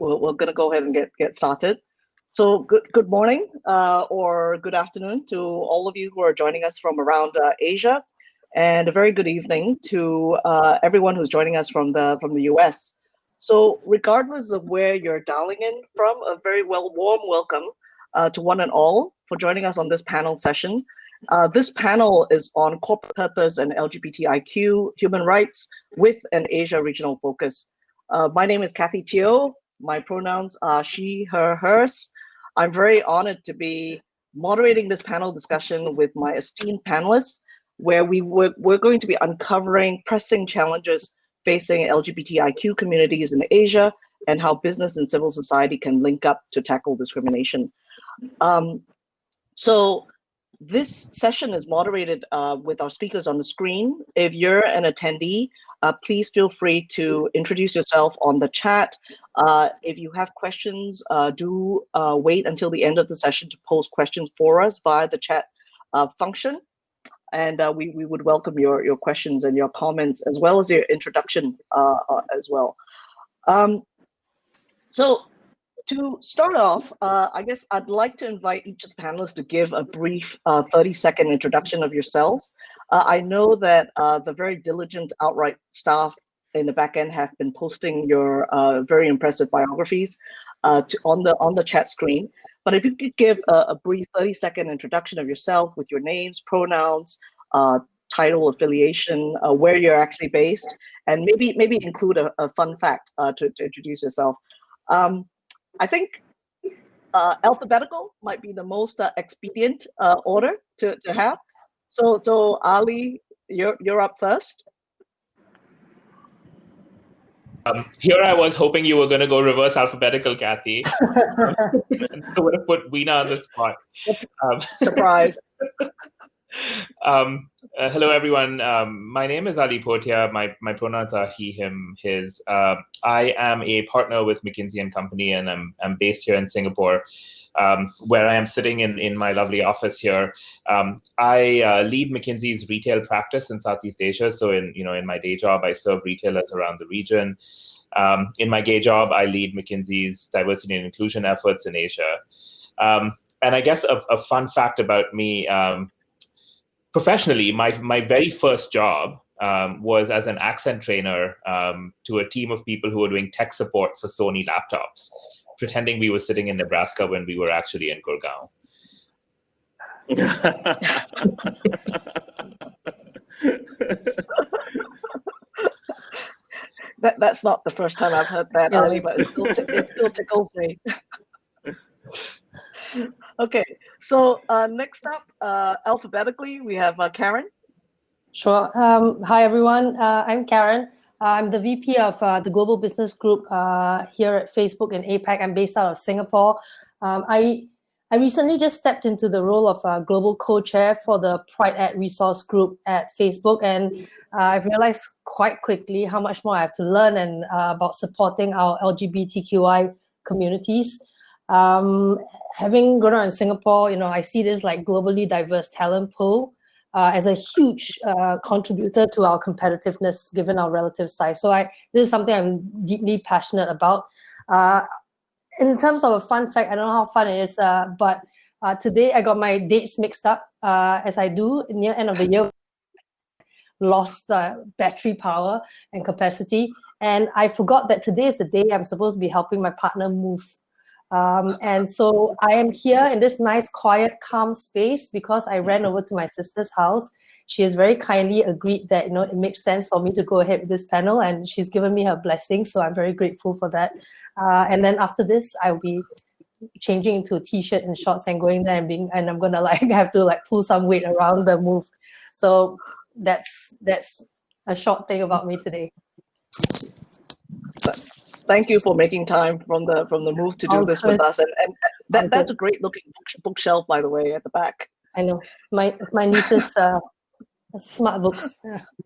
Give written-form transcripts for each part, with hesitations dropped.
we're going to go ahead and get started. So good morning or good afternoon to all of you who are joining us from around Asia, and a very good evening to everyone who's joining us from the US. So regardless of where you're dialing in from, a very warm welcome to one and all for joining us on this panel session. This panel is on corporate purpose and LGBTIQ human rights with an Asia regional focus. My name is Kathy Teo. My pronouns are she, her, hers. I'm very honored to be moderating this panel discussion with my esteemed panelists, where we're going to be uncovering pressing challenges facing LGBTIQ communities in Asia and how business and civil society can link up to tackle discrimination. So this session is moderated with our speakers on the screen. If you're an attendee, please feel free to introduce yourself on the chat. If you have questions, do wait until the end of the session to post questions for us via the chat function. And we would welcome your questions and your comments, as well as your introduction as well. So to start off, I guess I'd like to invite each of the panelists to give a brief 30-second introduction of yourselves. I know that the very diligent Outright staff in the back end have been posting your very impressive biographies on the chat screen. But if you could give a brief 30-second introduction of yourself with your names, pronouns, title, affiliation, where you're actually based, and maybe include a fun fact to introduce yourself. I think alphabetical might be the most expedient order to have. So Ali, you're up first. Here I was hoping you were going to go reverse alphabetical, Kathy. I would have put Weena on the spot. Surprise. Hello, everyone. My name is Ali Potia. My pronouns are he, him, his. I am a partner with McKinsey & Company, and I'm based here in Singapore, where I am sitting in my lovely office here. I lead McKinsey's retail practice in Southeast Asia. So in my day job, I serve retailers around the region. In my gay job, I lead McKinsey's diversity and inclusion efforts in Asia. And I guess a fun fact about me, professionally, my very first job was as an accent trainer to a team of people who were doing tech support for Sony laptops, pretending we were sitting in Nebraska when we were actually in Gurgaon. That's not the first time I've heard that, Ali, but it still tickles me. Okay, so next up, alphabetically, we have Karen. Sure. Hi, everyone. I'm Karen. I'm the VP of the Global Business Group here at Facebook in APAC. I'm based out of Singapore. I recently just stepped into the role of Global Co-Chair for the Pride at Resource Group at Facebook, and I've realized quite quickly how much more I have to learn and about supporting our LGBTQI communities. Having grown up in Singapore, I see this like globally diverse talent pool as a huge contributor to our competitiveness given our relative size. So this is something I'm deeply passionate about. In terms of a fun fact, I don't know how fun it is, but today I got my dates mixed up as I do near end of the year. Lost battery power and capacity, and I forgot that today is the day I'm supposed to be helping my partner move. And so I am here in this nice, quiet, calm space because I ran over to my sister's house. She has very kindly agreed that it makes sense for me to go ahead with this panel, and she's given me her blessing. So I'm very grateful for that. And then after this, I'll be changing into a t-shirt and shorts and going there and I'm gonna have to pull some weight around the move. So that's a short thing about me today. Thank you for making time from the move to do this with us, and that's a great looking bookshelf, by the way, at the back. I know my niece's smart books,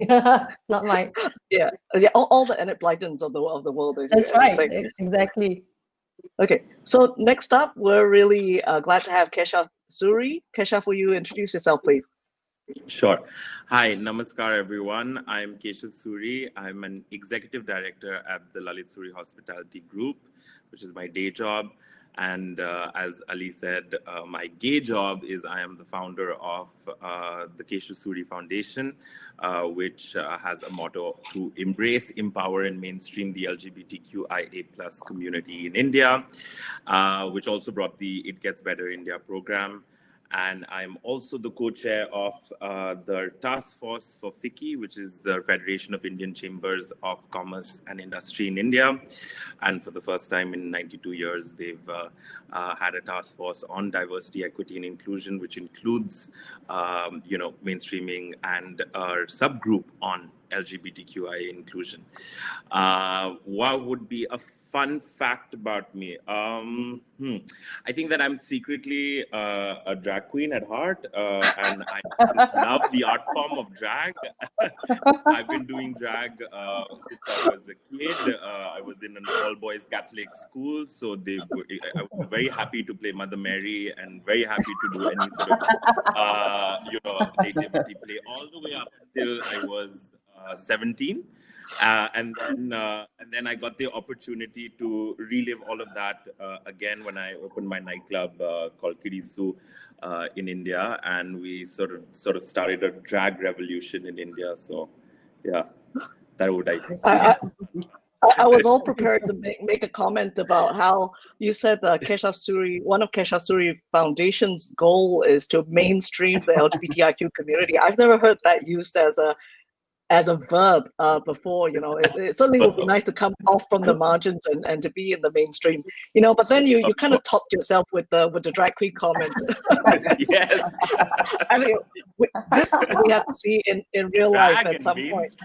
not mine. Yeah, all the Enid Blytons of the world. That's right, exactly. Okay, so next up, we're really glad to have Keshav Suri. Keshav, will you introduce yourself, please? Sure. Hi, namaskar everyone. I'm Keshav Suri. I'm an executive director at the Lalit Suri Hospitality Group, which is my day job. And as Ali said, my gay job is I am the founder of the Keshav Suri Foundation, which has a motto to embrace, empower, and mainstream the LGBTQIA+ community in India, which also brought the It Gets Better India program. And I'm also the co-chair of the task force for FICCI, which is the Federation of Indian Chambers of Commerce and Industry in India. And for the first time in 92 years, they've had a task force on diversity, equity, and inclusion, which includes, mainstreaming and a subgroup on LGBTQIA inclusion. What would be a fun fact about me? I think that I'm secretly a drag queen at heart, and I just love the art form of drag. I've been doing drag since I was a kid. I was in an all-boys Catholic school, so I was very happy to play Mother Mary and very happy to do any sort of, nativity play all the way up until I was 17. And then I got the opportunity to relive all of that again when I opened my nightclub called Kirisu in India, and we sort of started a drag revolution in India. So, yeah, that would I think. I was all prepared to make a comment about how you said Keshav Suri, one of Keshav Suri Foundation's goal is to mainstream the LGBTIQ community. I've never heard that used as a verb before. It certainly would be nice to come off from the margins and to be in the mainstream, but then you kind of topped yourself with the drag queen comment. Yes. I mean, this we have to see in real life at some point.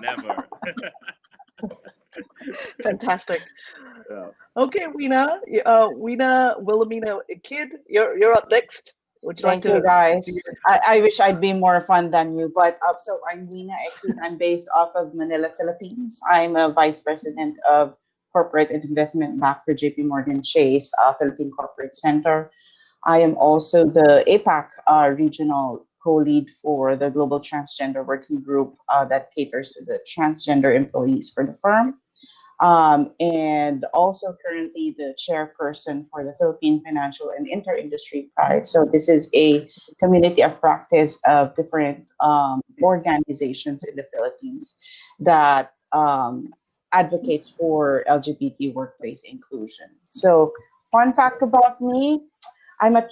Never. Fantastic. Yeah. Okay, Weena Wilhelmina Kid, you're up next. Would you Thank like to? you, guys. I wish I'd be more fun than you, but so I'm Weena Ekid. I'm based off of Manila, Philippines. I'm a vice president of corporate and investment back for JP Morgan Chase Philippine Corporate Center. I am also the APAC regional co-lead for the Global Transgender Working Group that caters to the transgender employees for the firm. And also currently the chairperson for the Philippine Financial and Inter-Industry Pride. So this is a community of practice of different organizations in the Philippines that advocates for LGBT workplace inclusion. So fun fact about me, I'm a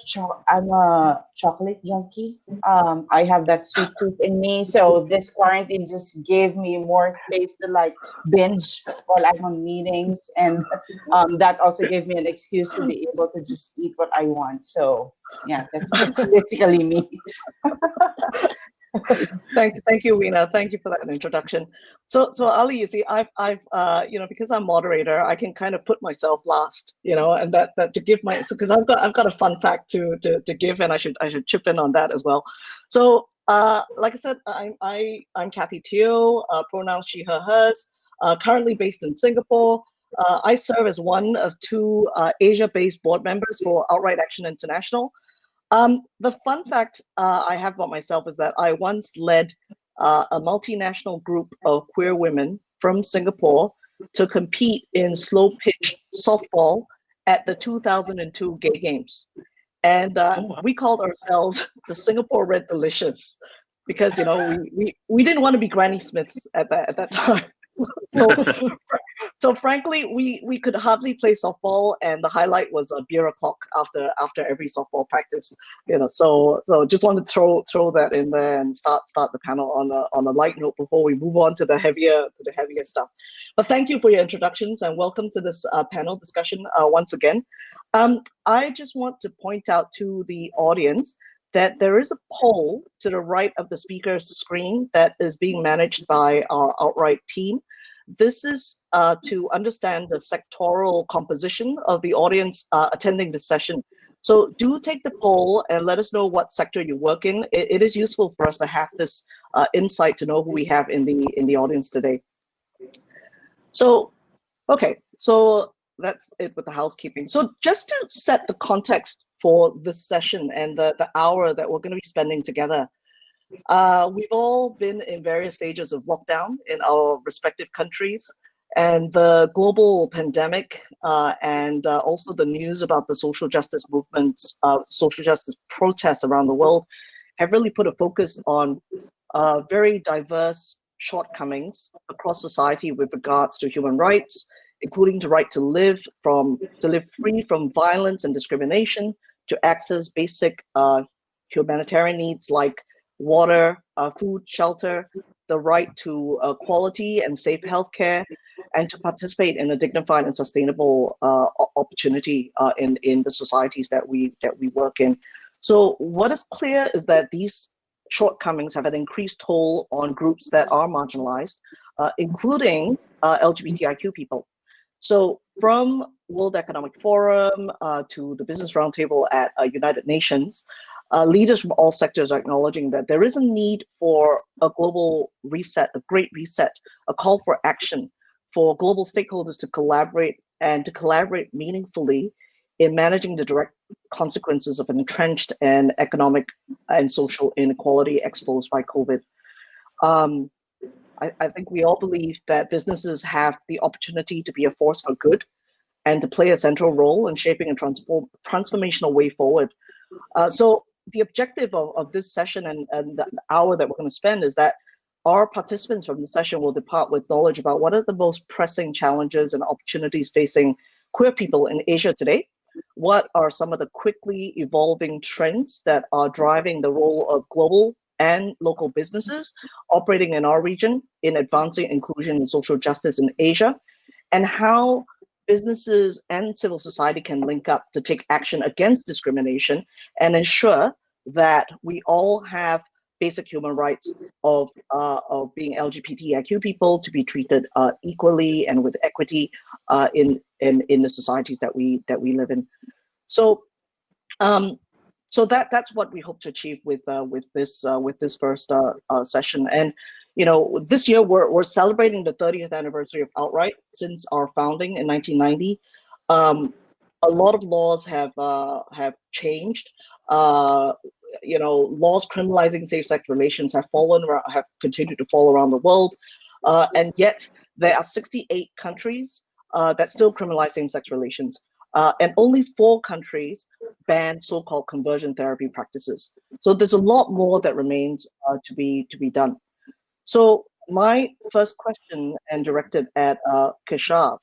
chocolate junkie. I have that sweet tooth in me. So this quarantine just gave me more space to binge while I'm on meetings. And that also gave me an excuse to be able to just eat what I want. So yeah, that's basically me. Thank you, Weena. Thank you for that introduction. So Ali, you see, I've because I'm moderator, I can kind of put myself last, and that to give because I've got a fun fact to give, and I should chip in on that as well. So like I said, I'm Kathy Teo, pronouns she, her, hers, currently based in Singapore. I serve as one of two Asia-based board members for Outright Action International. The fun fact I have about myself is that I once led a multinational group of queer women from Singapore to compete in slow pitch softball at the 2002 Gay Games. And we called ourselves the Singapore Red Delicious because, we didn't want to be Granny Smiths at that time. So frankly, we could hardly play softball, and the highlight was a beer o'clock after every softball practice. So just wanted to throw that in there and start the panel on a light note before we move on to the heavier stuff. But thank you for your introductions and welcome to this panel discussion once again. I just want to point out to the audience that there is a poll to the right of the speaker's screen that is being managed by our Outright team. This is to understand the sectoral composition of the audience attending this session. So do take the poll and let us know what sector you work in. It is useful for us to have this insight to know who we have in the audience today. So, okay, so that's it with the housekeeping. So just to set the context for this session and the hour that we're going to be spending together, we've all been in various stages of lockdown in our respective countries. And the global pandemic and also the news about the social justice movements, social justice protests around the world have really put a focus on very diverse shortcomings across society with regards to human rights, including the right to live free from violence and discrimination, to access basic humanitarian needs like water, food, shelter, the right to quality and safe healthcare, and to participate in a dignified and sustainable opportunity in the societies that we work in. So what is clear is that these shortcomings have an increased toll on groups that are marginalized, including LGBTIQ people. So from World Economic Forum to the Business Roundtable at United Nations, leaders from all sectors are acknowledging that there is a need for a global reset, a great reset, a call for action for global stakeholders to collaborate meaningfully in managing the direct consequences of an entrenched and economic and social inequality exposed by COVID. I think we all believe that businesses have the opportunity to be a force for good and to play a central role in shaping a transformational way forward. So the objective of this session and the hour that we're going to spend is that our participants from the session will depart with knowledge about what are the most pressing challenges and opportunities facing queer people in Asia today. What are some of the quickly evolving trends that are driving the role of global and local businesses operating in our region in advancing inclusion and social justice in Asia, and how businesses and civil society can link up to take action against discrimination and ensure that we all have basic human rights of being LGBTIQ people to be treated equally and with equity in the societies that we live in. So so that's what we hope to achieve with this first session. And this year we're celebrating the 30th anniversary of Outright since our founding in 1990. A lot of laws have changed. Laws criminalizing same-sex relations have continued to fall around the world, and yet there are 68 countries that still criminalize same-sex relations, and only 4 countries ban so-called conversion therapy practices. So there's a lot more that remains to be done. So my first question, and directed at Keshav,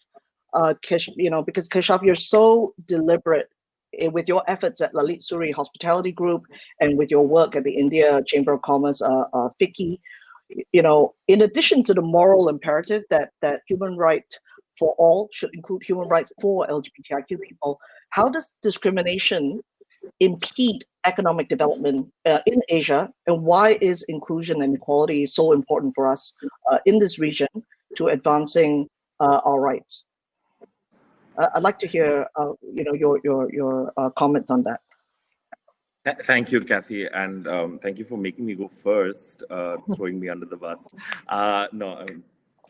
because Keshav, you're so deliberate with your efforts at Lalit Suri Hospitality Group and with your work at the India Chamber of Commerce, FICCI, in addition to the moral imperative that human right for all should include human rights for LGBTIQ people, how does discrimination impede economic development in Asia, and why is inclusion and equality so important for us in this region to advancing our rights? I'd like to hear, your comments on that. Thank you, Kathy, and thank you for making me go first, throwing me under the bus.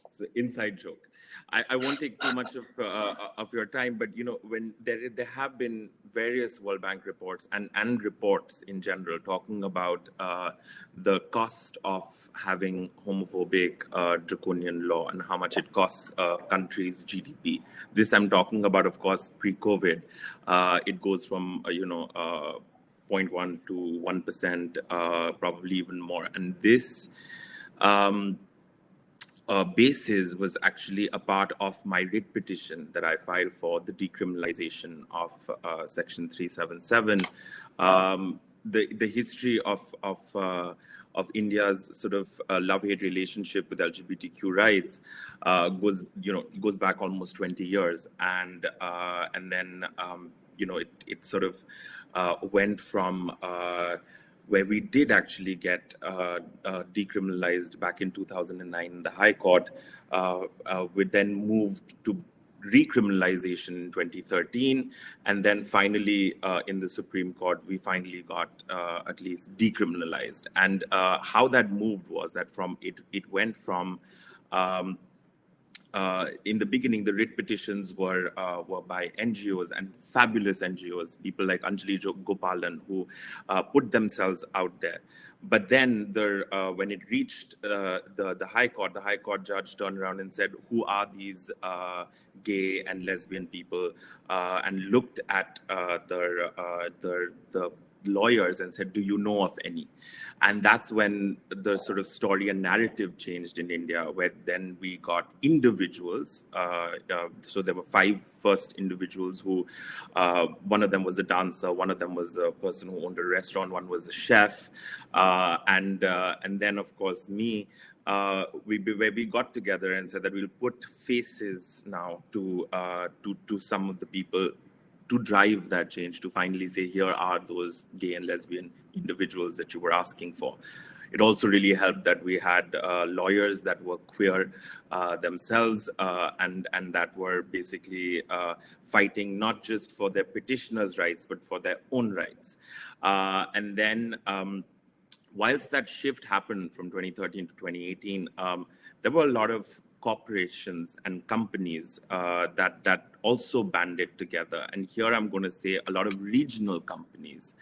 It's an inside joke. I won't take too much of your time, but when there have been various World Bank reports and reports in general talking about the cost of having homophobic draconian law and how much it costs countries' GDP. This I'm talking about, of course, pre-COVID. It goes from 0.1 to 1%, probably even more, and this. Basis was actually a part of my writ petition that I filed for the decriminalization of Section 377. The history of India's sort of love-hate relationship with LGBTQ rights goes back almost 20 years, and then it sort of went from where we did actually get decriminalized back in 2009 in the High Court. We then moved to recriminalization in 2013, and then finally in the Supreme Court, we finally got at least decriminalized. And how that moved was that it went from in the beginning, the writ petitions were by NGOs, and fabulous NGOs, people like Anjali Gopalan, who put themselves out there. But then when it reached the High Court, the High Court judge turned around and said, who are these gay and lesbian people? And looked at the lawyers and said, do you know of any? And that's when the sort of story and narrative changed in India, where then we got individuals. So there were 5 first individuals who, one of them was a dancer, one of them was a person who owned a restaurant, one was a chef, and then of course me. Where we got together and said that we'll put faces now to some of the people to drive that change, to finally say, here are those gay and lesbian individuals that you were asking for. It also really helped that we had lawyers that were queer themselves and that were basically fighting not just for their petitioners' rights, but for their own rights. And then whilst that shift happened from 2013 to 2018, there were a lot of corporations and companies that also banded together. And here I'm going to say a lot of regional companies,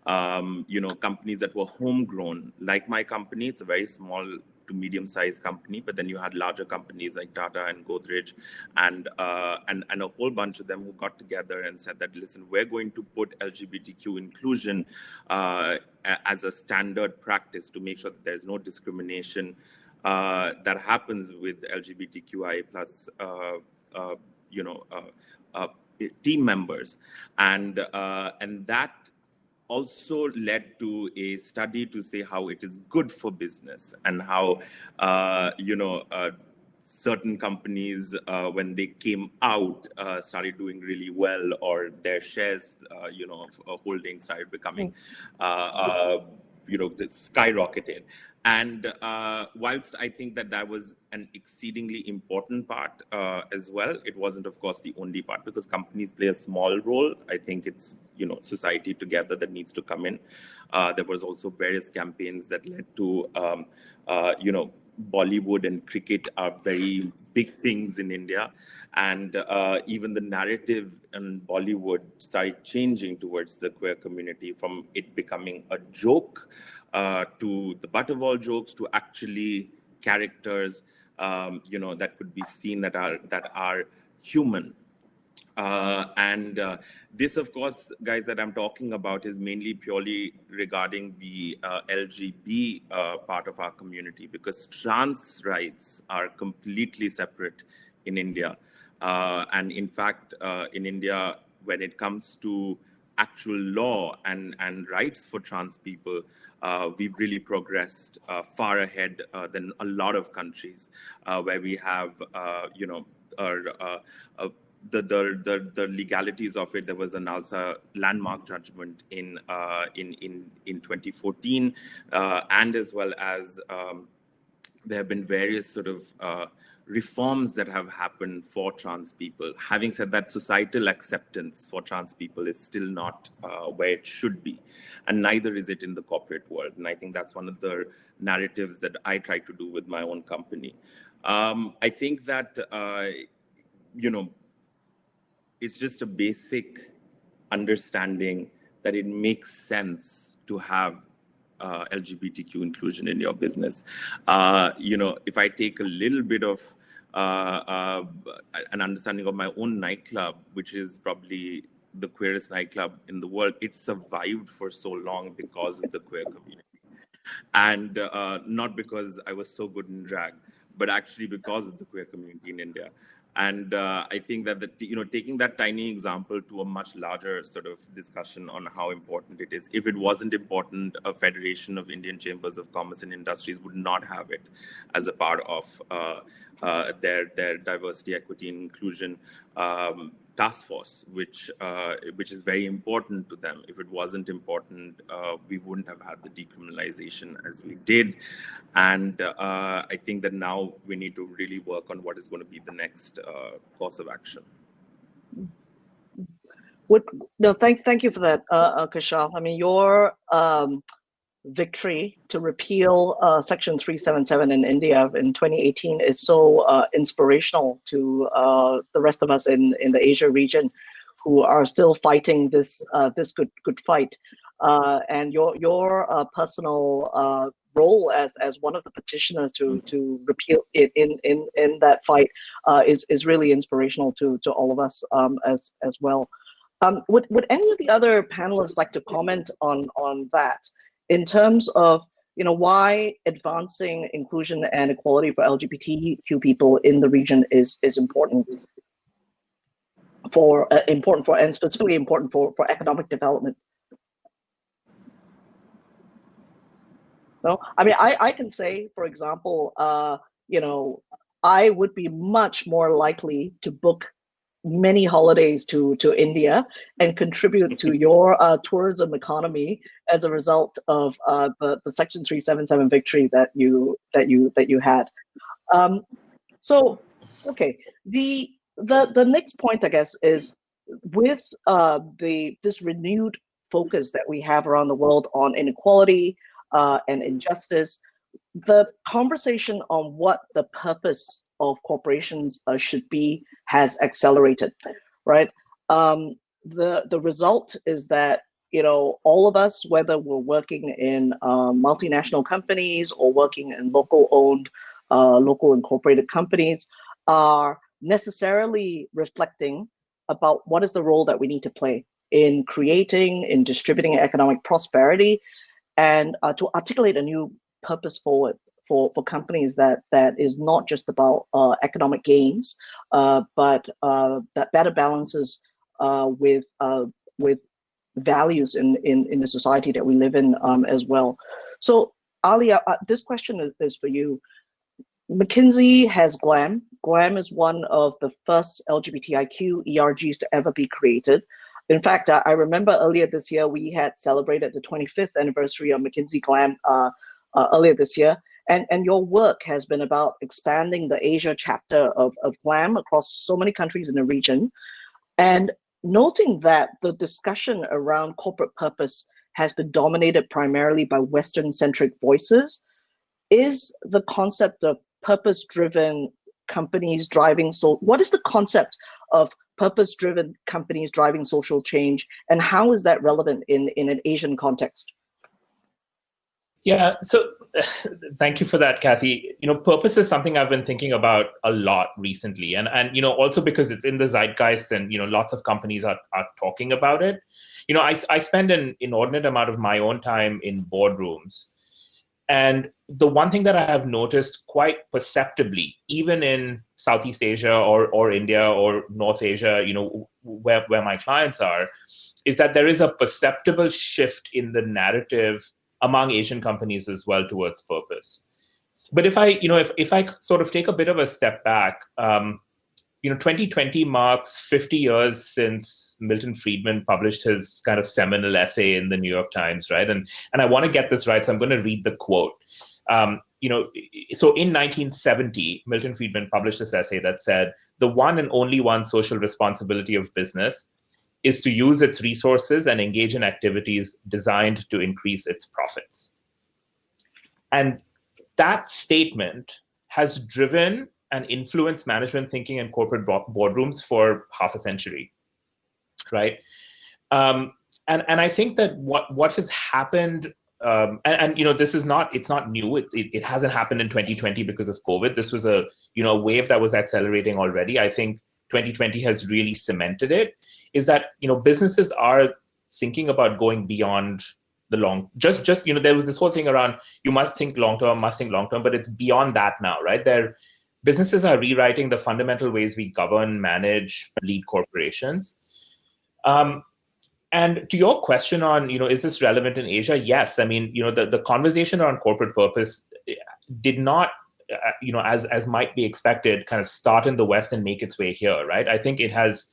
companies that were homegrown, like my company. It's a very small to medium-sized company, but then you had larger companies like Tata and Godrej and a whole bunch of them who got together and said that, listen, we're going to put LGBTQ inclusion as a standard practice to make sure that there's no discrimination that happens with LGBTQI plus, team members, and that also led to a study to say how it is good for business and how certain companies, when they came out, started doing really well, or their shares, of holding started becoming, skyrocketed. And whilst I think that was an exceedingly important part as well, it wasn't, of course, the only part, because companies play a small role. I think it's, society together that needs to come in. There was also various campaigns that led to, Bollywood and cricket are very big things in India. And even the narrative in Bollywood started changing towards the queer community, from it becoming a joke to the butt of all jokes, to actually characters, that could be seen that are human. This, of course, guys, that I'm talking about is mainly purely regarding the LGB part of our community, because trans rights are completely separate in India. And in fact, in India, when it comes to actual law and rights for trans people, we've really progressed far ahead than a lot of countries where we have, the legalities of it. There was an ALSA landmark judgment in 2014, and as well as there have been various sort of reforms that have happened for trans people. Having said that, societal acceptance for trans people is still not where it should be, and neither is it in the corporate world. And I think that's one of the narratives that I try to do with my own company. I think that, it's just a basic understanding that it makes sense to have LGBTQ inclusion in your business. If I take a little bit of an understanding of my own nightclub, which is probably the queerest nightclub in the world, it survived for so long because of the queer community. And not because I was so good in drag, but actually because of the queer community in India. And I think that taking that tiny example to a much larger sort of discussion on how important it is. If it wasn't important, a Federation of Indian Chambers of Commerce and Industries would not have it as a part of their diversity, equity, and inclusion task force, which is very important to them. If it wasn't important, we wouldn't have had the decriminalization as we did. And I think that now we need to really work on what is going to be the next course of action. Thank you for that, Kashaf. I mean, your victory to repeal Section 377 in India in 2018 is so inspirational to the rest of us in the Asia region, who are still fighting this good fight. And your personal role as one of the petitioners to repeal it in that fight is really inspirational to all of us as well. Would any of the other panelists like to comment on that in terms of why advancing inclusion and equality for LGBTQ people in the region is important and specifically important for economic development? No, I mean, I can say, for example, I would be much more likely to book many holidays to India and contribute to your tourism economy as a result of the Section 377 victory that you had. So, okay, the next point, I guess, is with this renewed focus that we have around the world on inequality and injustice, the conversation on what the purpose of corporations should be has accelerated, right? The result is that all of us, whether we're working in multinational companies or working in local incorporated companies, are necessarily reflecting about what is the role that we need to play in creating, in distributing economic prosperity, and to articulate a new purpose forward for companies that is not just about economic gains, but that better balances with values in the society that we live in as well. So Ali, this question is for you. McKinsey has GLAM. GLAM is one of the first LGBTIQ ERGs to ever be created. In fact, I remember earlier this year, we had celebrated the 25th anniversary of McKinsey GLAM earlier this year. And your work has been about expanding the Asia chapter of GLAM across so many countries in the region. And noting that the discussion around corporate purpose has been dominated primarily by Western-centric voices, is the concept of purpose-driven companies driving what is the concept of purpose-driven companies driving social change, and how is that relevant in an Asian context? Yeah, so thank you for that, Kathy. Purpose is something I've been thinking about a lot recently, and also because it's in the zeitgeist, and lots of companies are talking about it. I spend an inordinate amount of my own time in boardrooms, and the one thing that I have noticed quite perceptibly, even in Southeast Asia or India or North Asia, where my clients are, is that there is a perceptible shift in the narrative among Asian companies as well towards purpose. But if I sort of take a bit of a step back, 2020 marks 50 years since Milton Friedman published his kind of seminal essay in the New York Times, right? And I want to get this right, so I'm going to read the quote. So in 1970, Milton Friedman published this essay that said, "The one and only one social responsibility of business is to use its resources and engage in activities designed to increase its profits." And that statement has driven and influenced management thinking in corporate boardrooms for half a century, right? And I think that what has happened, this is it's not new. It hasn't happened in 2020 because of COVID. This was a wave that was accelerating already. I think 2020 has really cemented it. Is that businesses are thinking about going beyond the long. Just there was this whole thing around you must think long term, but it's beyond that now, right? Businesses are rewriting the fundamental ways we govern, manage, lead corporations. And to your question on, is this relevant in Asia? Yes. I mean, the conversation around corporate purpose did not, as might be expected, kind of start in the West and make its way here, right? I think it has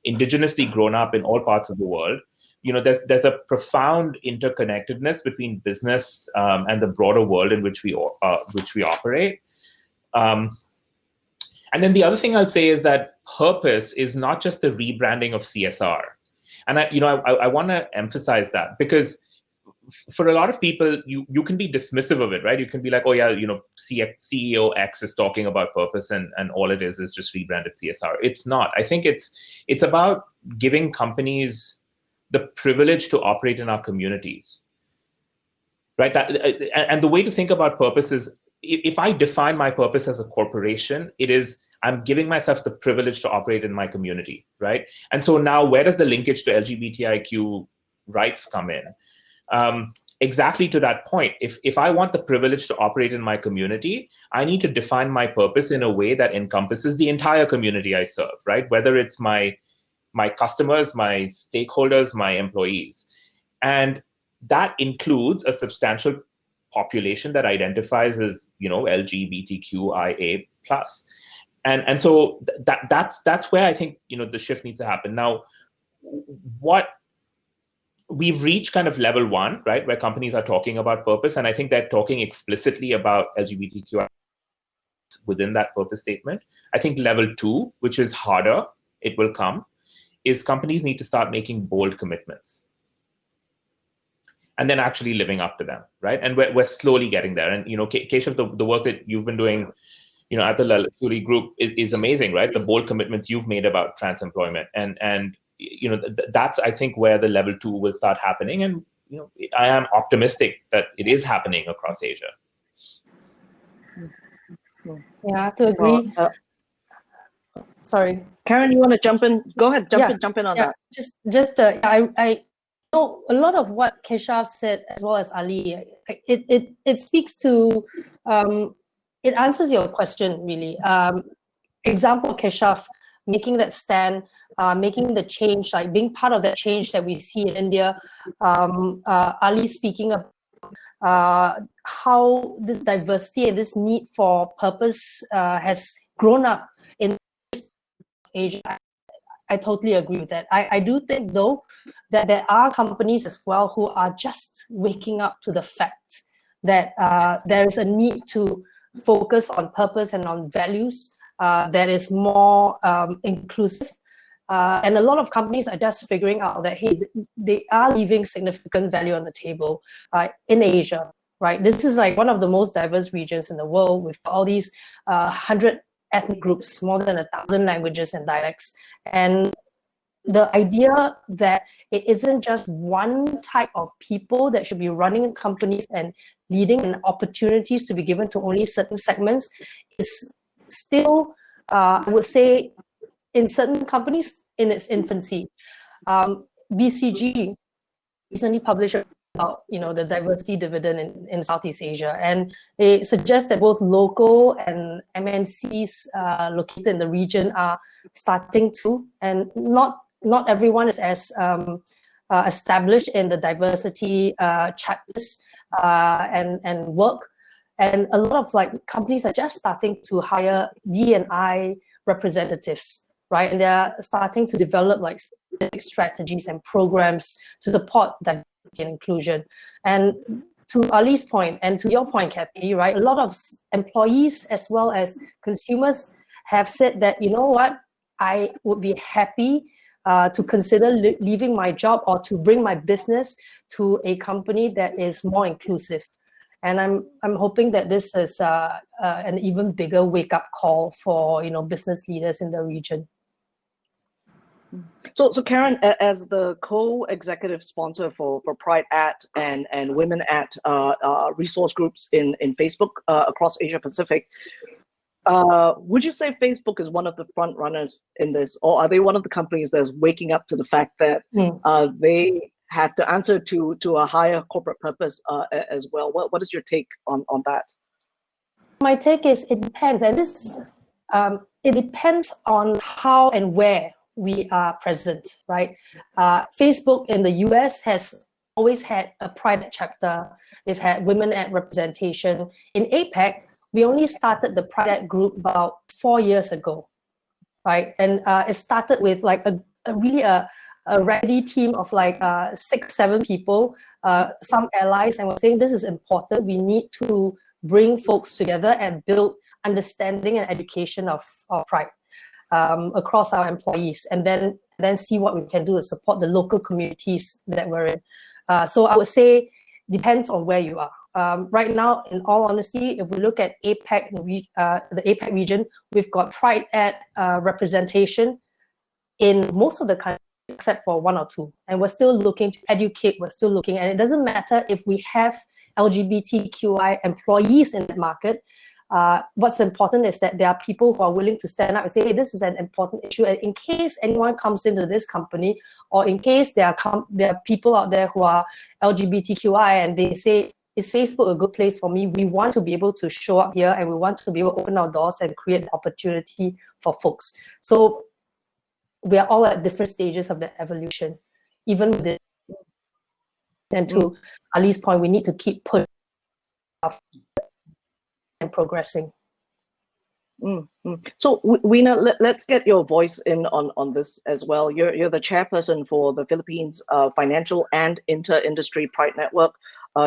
indigenously grown up in all parts of the world. There's a profound interconnectedness between business and the broader world in which we operate. And then the other thing I'll say is that purpose is not just the rebranding of CSR. And I want to emphasize that, because for a lot of people, you can be dismissive of it, right? You can be like, oh yeah, you know, CEO X is talking about purpose, and all it is just rebranded CSR. It's not. I think it's about giving companies the privilege to operate in our communities, right? And the way to think about purpose is, if I define my purpose as a corporation, it is I'm giving myself the privilege to operate in my community, right? And so now, where does the linkage to LGBTIQ rights come in? Exactly to that point. If I want the privilege to operate in my community, I need to define my purpose in a way that encompasses the entire community I serve, right? Whether it's my customers, my stakeholders, my employees. And that includes a substantial population that identifies as, you know, LGBTQIA+. And so that's where I think, you know, the shift needs to happen. Now, what we've reached kind of level 1, right, where companies are talking about purpose, and I think they're talking explicitly about LGBTQI within that purpose statement. I think level 2, which is harder, it will come, is companies need to start making bold commitments and then actually living up to them, right? And we're slowly getting there. And, you know, Keshav, the work that you've been doing, you know, at the Lalit Suri Group is amazing, right? The bold commitments you've made about trans employment, and you know, that's, I think, where the level 2 will start happening. And, you know, I am optimistic that it is happening across Asia. Yeah, I have to agree. Sorry, Karen, you want to jump in? Go ahead, jump in on that. I know a lot of what Keshav said, as well as Ali. It speaks to, it answers your question really. Example, Keshav making that stand, making the change, like being part of that change that we see in India. Ali speaking of how this diversity and this need for purpose has grown up in Asia. I totally agree with that. I do think, though, that there are companies as well who are just waking up to the fact that there is a need to focus on purpose and on values that is more inclusive. And a lot of companies are just figuring out that, hey, they are leaving significant value on the table in Asia, right? This is like one of the most diverse regions in the world, with all these 100 ethnic groups, more than 1,000 languages and dialects. And the idea that it isn't just one type of people that should be running companies and leading, and opportunities to be given to only certain segments is still, I would say, in certain companies, in its infancy. BCG recently published about, you know, the diversity dividend in Southeast Asia, and they suggest that both local and MNCs located in the region are starting to, and not everyone is as established in the diversity chapters and work, and a lot of like companies are just starting to hire D&I representatives, right? And they're starting to develop like strategies and programs to support diversity and inclusion. And to Ali's point, and to your point, Kathy, right? A lot of employees as well as consumers have said that, you know what, I would be happy to consider leaving my job or to bring my business to a company that is more inclusive. And I'm hoping that this is an even bigger wake-up call for, you know, business leaders in the region. So Karen, as the co-executive sponsor for Pride at and Women at resource groups in Facebook across Asia Pacific, would you say Facebook is one of the front runners in this, or are they one of the companies that's waking up to the fact that they have to answer to a higher corporate purpose as well? What is your take on that? My take is it depends, and this it depends on how and where we are present, right? Facebook in the US has always had a Pride chapter. They've had women at representation. In APAC, we only started the Pride at group about 4 years ago, right? And it started with like a ready team of like 6-7 people, some allies, and we're saying this is important. We need to bring folks together and build understanding and education of Pride across our employees, and then see what we can do to support the local communities that we're in. So I would say depends on where you are. Right now, in all honesty, if we look at APAC, the APAC region, we've got Pride at representation in most of the countries except for one or two. And we're still looking to educate, we're still looking, and it doesn't matter if we have LGBTQI employees in the market. What's important is that there are people who are willing to stand up and say, hey, this is an important issue. And in case anyone comes into this company, or in case there are people out there who are LGBTQI and they say, is Facebook a good place for me? We want to be able to show up here, and we want to be able to open our doors and create opportunity for folks. So we are all at different stages of the evolution, even with it. And to Ali's point, we need to keep pushing and progressing. So, Weena, let's get your voice in on this as well. You're the chairperson for the Philippines Financial and Inter-Industry Pride Network.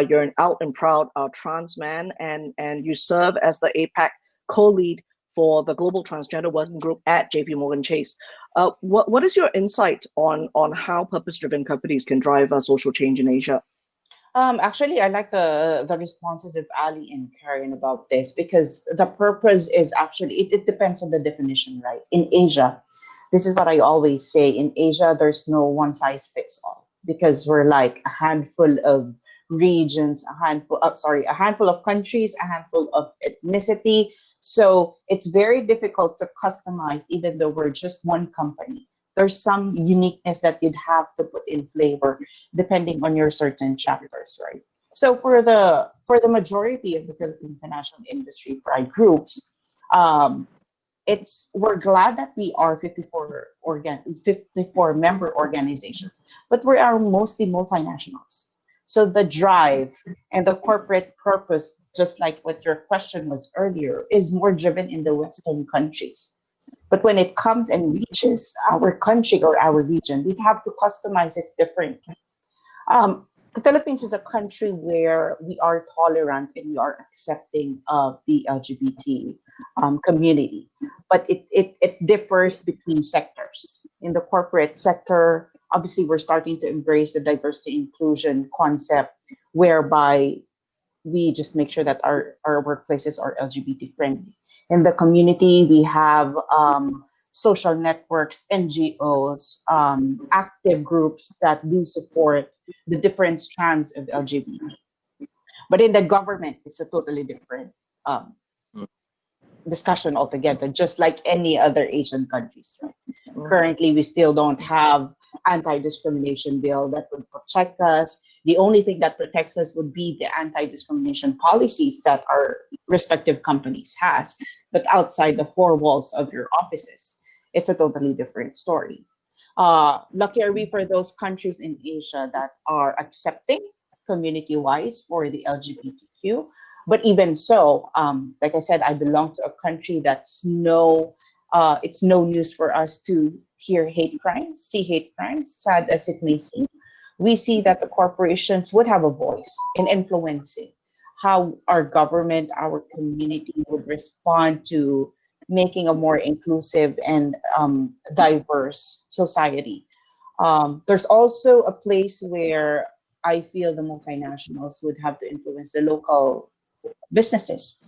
You're an out and proud trans man, and you serve as the APAC co-lead for the Global Transgender Working Group at JP Morgan Chase. What is your insight on how purpose-driven companies can drive social change in Asia? Actually, I like the responses of Ali and Karen about this, because the purpose is actually, it depends on the definition, right? In Asia, this is what I always say, in Asia, there's no one size fits all, because we're like a handful of regions, a handful of countries, a handful of ethnicity. So it's very difficult to customize, even though we're just one company. There's some uniqueness that you'd have to put in flavor depending on your certain chapters, right? So for the majority of the Philippine financial industry pride groups, we're glad that we are 54 member organizations, but we are mostly multinationals. So the drive and the corporate purpose, just like what your question was earlier, is more driven in the Western countries. But when it comes and reaches our country or our region, we have to customize it differently. The Philippines is a country where we are tolerant and we are accepting of the LGBT community, but it differs between sectors. In the corporate sector, obviously, we're starting to embrace the diversity inclusion concept, whereby we just make sure that our workplaces are LGBT friendly. In the community, we have social networks, NGOs, active groups that do support the different strands of LGBT. But in the government, it's a totally different discussion altogether, just like any other Asian countries. Right? Currently, we still don't have anti-discrimination bill that would protect us. The only thing that protects us would be the anti-discrimination policies that our respective companies has, but outside the four walls of your offices, it's a totally different story. Lucky are we for those countries in Asia that are accepting community-wise for the LGBTQ. But even so, like I said, I belong to a country that's it's no news for us to hear hate crimes, see hate crimes, sad as it may seem. We see that the corporations would have a voice in influencing how our government, our community would respond to making a more inclusive and diverse society. There's also a place where I feel the multinationals would have to influence the local businesses,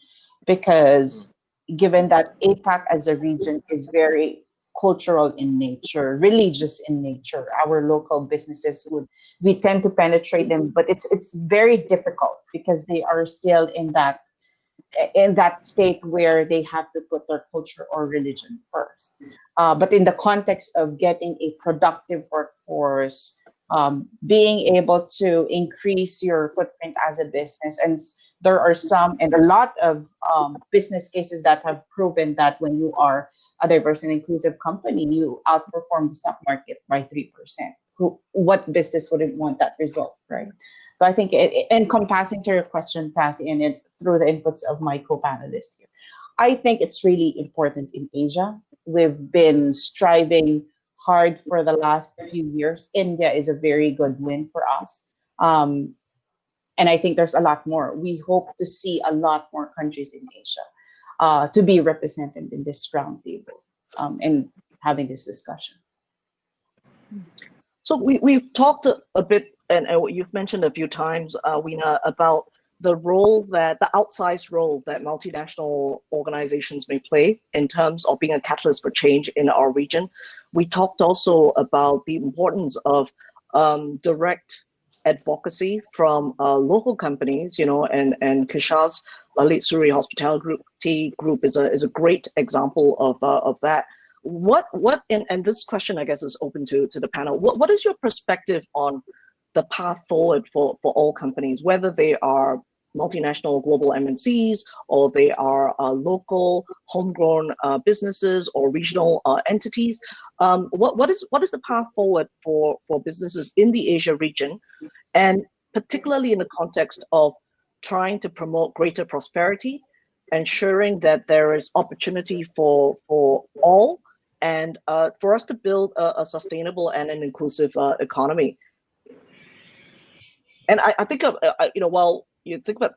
because given that APAC as a region is very cultural in nature, religious in nature, our local businesses we tend to penetrate them, but it's very difficult because they are still in that state where they have to put their culture or religion first. But in the context of getting a productive workforce, being able to increase your footprint as a business, and there are some and a lot of business cases that have proven that when you are a diverse and inclusive company, you outperform the stock market by 3%. What business wouldn't want that result, right? So I think encompassing to your question, Kathy, and through the inputs of my co-panelists here, I think it's really important in Asia. We've been striving hard for the last few years. India is a very good win for us. And I think there's a lot more. We hope to see a lot more countries in Asia to be represented in this round table and having this discussion. So we've talked a bit and what you've mentioned a few times, Weena, about the outsized role that multinational organizations may play in terms of being a catalyst for change in our region. We talked also about the importance of direct advocacy from local companies, and Kisha's Lalit Suri Hospitality Group is a great example of that. And this question, I guess, is open to the panel. What is your perspective on the path forward for all companies, whether they are multinational global MNCs or they are local homegrown businesses or regional entities? What is the path forward for businesses in the Asia region, and particularly in the context of trying to promote greater prosperity, ensuring that there is opportunity for all, and for us to build a sustainable and an inclusive economy? And I think while you think about,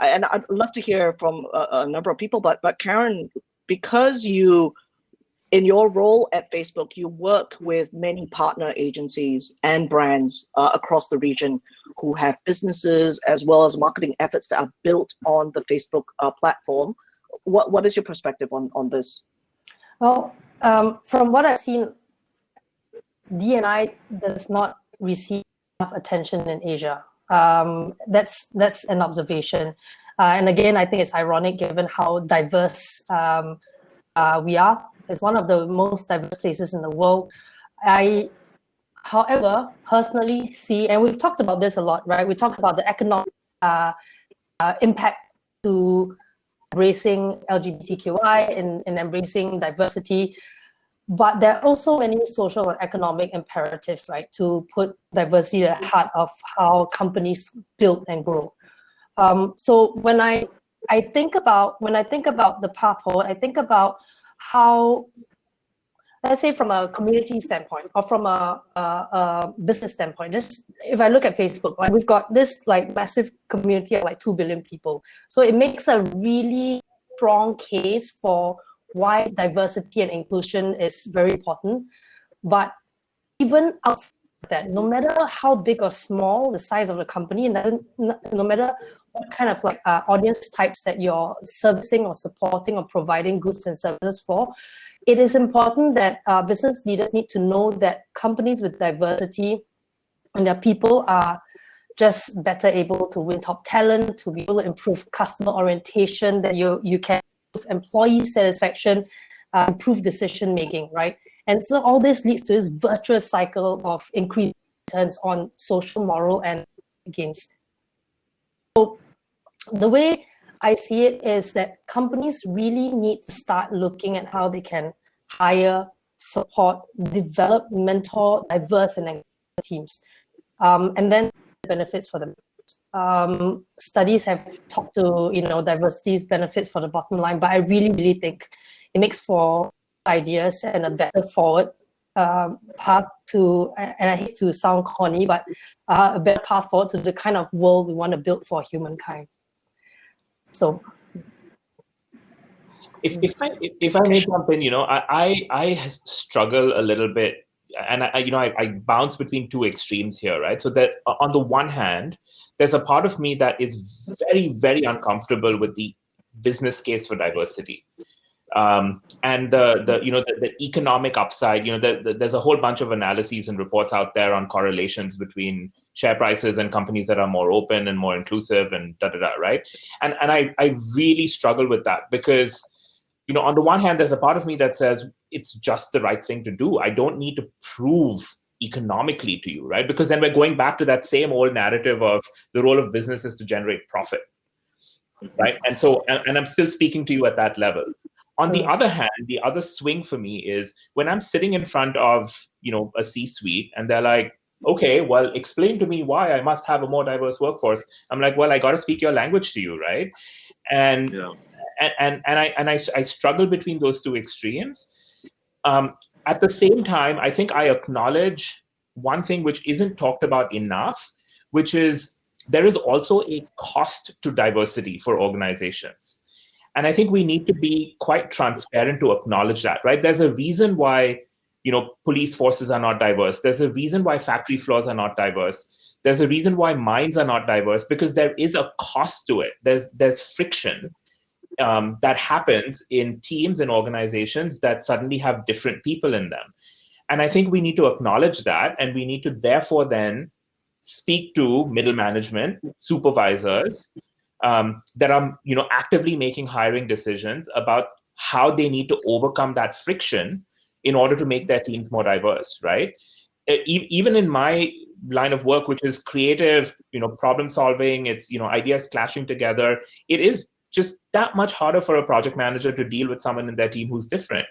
and I'd love to hear from a number of people, but Karen, because in your role at Facebook, you work with many partner agencies and brands across the region who have businesses as well as marketing efforts that are built on the Facebook platform. What is your perspective on this? Well, from what I've seen, D&I does not receive enough attention in Asia. That's an observation. And again, I think it's ironic given how diverse we are. It's one of the most diverse places in the world. I, however, personally see, and we've talked about this a lot, right? We talked about the economic impact to embracing LGBTQI and embracing diversity. But there are also many social and economic imperatives, right, to put diversity at the heart of how companies build and grow. So when I think about the path forward, I think about how, let's say from a community standpoint or from a business standpoint, just if I look at Facebook, right, we've got this like massive community of like 2 billion people. So it makes a really strong case for why diversity and inclusion is very important. But even outside of that, no matter how big or small the size of the company, and no matter what kind of like audience types that you're servicing or supporting or providing goods and services for, it is important that business leaders need to know that companies with diversity and their people are just better able to win top talent, to be able to improve customer orientation, that you can improve employee satisfaction, improve decision making, right? And so all this leads to this virtuous cycle of increased returns on social, moral, and gains. So the way I see it is that companies really need to start looking at how they can hire, support, develop, mentor diverse and inclusive teams, and then benefits for them. Studies have talked to diversity's benefits for the bottom line, but I really think it makes for ideas and a better forward path to, and I hate to sound corny, but a better path forward to the kind of world we want to build for humankind. So if I may jump in, I struggle a little bit, and I bounce between two extremes here, right? So that on the one hand, there's a part of me that is very, very uncomfortable with the business case for diversity, and the economic upside. There's a whole bunch of analyses and reports out there on correlations between share prices and companies that are more open and more inclusive and right? And I really struggle with that because, on the one hand, there's a part of me that says it's just the right thing to do. I don't need to prove economically to you, right? Because then we're going back to that same old narrative of the role of business is to generate profit, right? And so, and I'm still speaking to you at that level. On the other hand, the other swing for me is when I'm sitting in front of, a C-suite and they're like, okay, well, explain to me why I must have a more diverse workforce. I'm like, well, I got to speak your language to you, right? And I struggle between those two extremes. At the same time, I think I acknowledge one thing which isn't talked about enough, which is there is also a cost to diversity for organizations. And I think we need to be quite transparent to acknowledge that, right? There's a reason why police forces are not diverse. There's a reason why factory floors are not diverse. There's a reason why mines are not diverse, because there is a cost to it. There's friction that happens in teams and organizations that suddenly have different people in them. And I think we need to acknowledge that, and we need to therefore then speak to middle management, supervisors that are actively making hiring decisions about how they need to overcome that friction in order to make their teams more diverse, right? Even in my line of work, which is creative, problem solving, it's ideas clashing together, it is just that much harder for a project manager to deal with someone in their team who's different.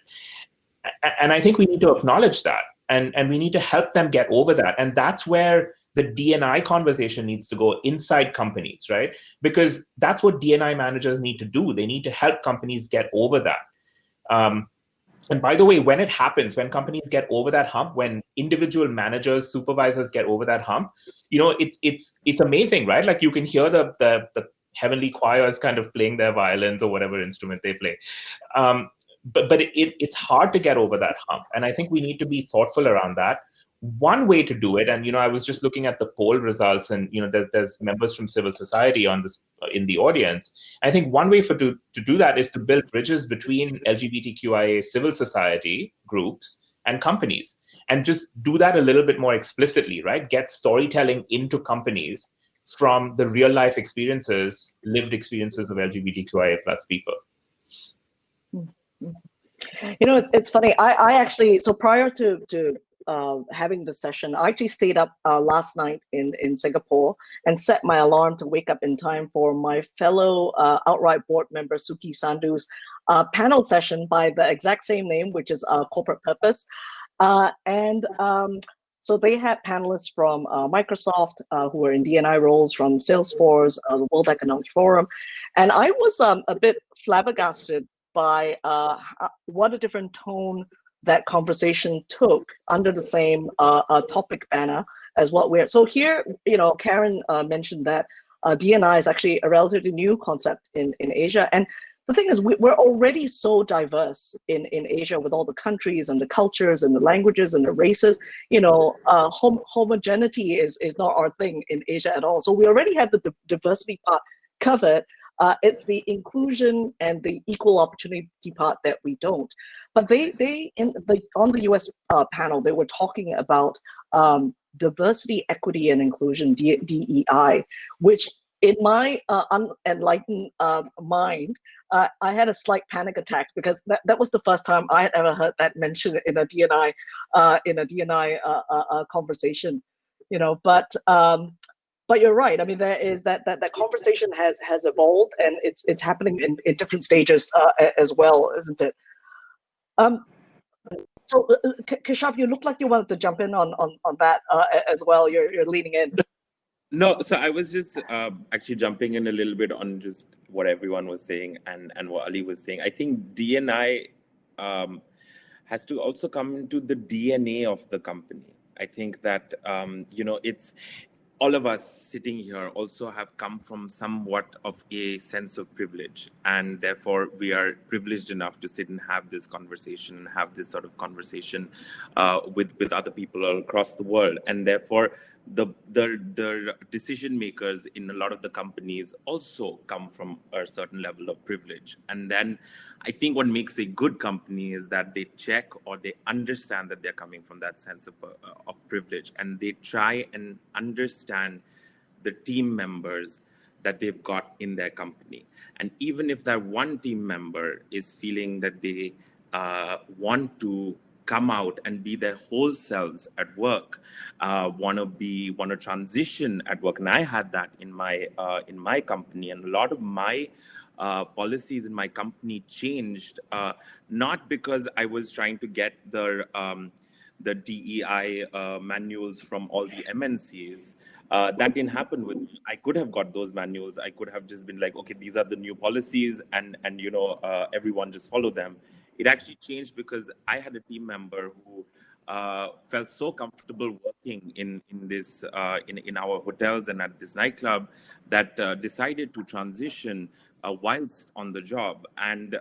And I think we need to acknowledge that, and we need to help them get over that. And that's where the D&I conversation needs to go inside companies, right? Because that's what D&I managers need to do. They need to help companies get over that. And by the way, when it happens, when companies get over that hump, when individual managers, supervisors get over that hump, it's amazing, right? Like you can hear the heavenly choirs kind of playing their violins or whatever instrument they play. But it's hard to get over that hump. And I think we need to be thoughtful around that. One way to do it, and I was just looking at the poll results, and there's members from civil society on this in the audience. I think one way to do that is to build bridges between LGBTQIA civil society groups and companies, and just do that a little bit more explicitly, right? Get storytelling into companies from the real life experiences, lived experiences of LGBTQIA plus people. It's funny. I actually, so prior to having the session, I actually stayed up last night in Singapore and set my alarm to wake up in time for my fellow outright board member Suki Sandhu's panel session by the exact same name, which is Corporate Purpose. So they had panelists from Microsoft who were in D&I roles, from Salesforce, the World Economic Forum. And I was a bit flabbergasted by what a different tone that conversation took under the same topic banner as what we're. So here, Karen mentioned that D&I is actually a relatively new concept in Asia. And the thing is, we're already so diverse in Asia, with all the countries and the cultures and the languages and the races. Homogeneity is not our thing in Asia at all. So we already have the diversity part covered. It's the inclusion and the equal opportunity part that we don't. But on the US panel, they were talking about diversity, equity, and inclusion, DEI, which in my unenlightened mind, I had a slight panic attack, because that was the first time I had ever heard that mentioned in a D&I conversation. But you're right. I mean, there is that conversation has evolved, and it's happening in different stages as well, isn't it? So Keshav, you look like you wanted to jump in on that as well. You're leaning in. No, so I was just actually jumping in a little bit on just what everyone was saying and what Ali was saying. I think D&I has to also come into the DNA of the company. I think that, it's all of us sitting here also have come from somewhat of a sense of privilege, and therefore we are privileged enough to sit and have this conversation and have this sort of conversation with other people all across the world. And therefore the decision makers in a lot of the companies also come from a certain level of privilege. And then I think what makes a good company is that they check, or they understand that they're coming from that sense of privilege, and they try and understand the team members that they've got in their company. And even if that one team member is feeling that they want to come out and be their whole selves at work, want to transition at work, and I had that in my company, and a lot of my policies in my company changed, not because I was trying to get the DEI manuals from all the MNCs. That didn't happen with me. I could have got those manuals. I could have just been like, okay, these are the new policies, and everyone just follow them. It actually changed because I had a team member who felt so comfortable working in our hotels and at this nightclub that decided to transition whilst on the job. And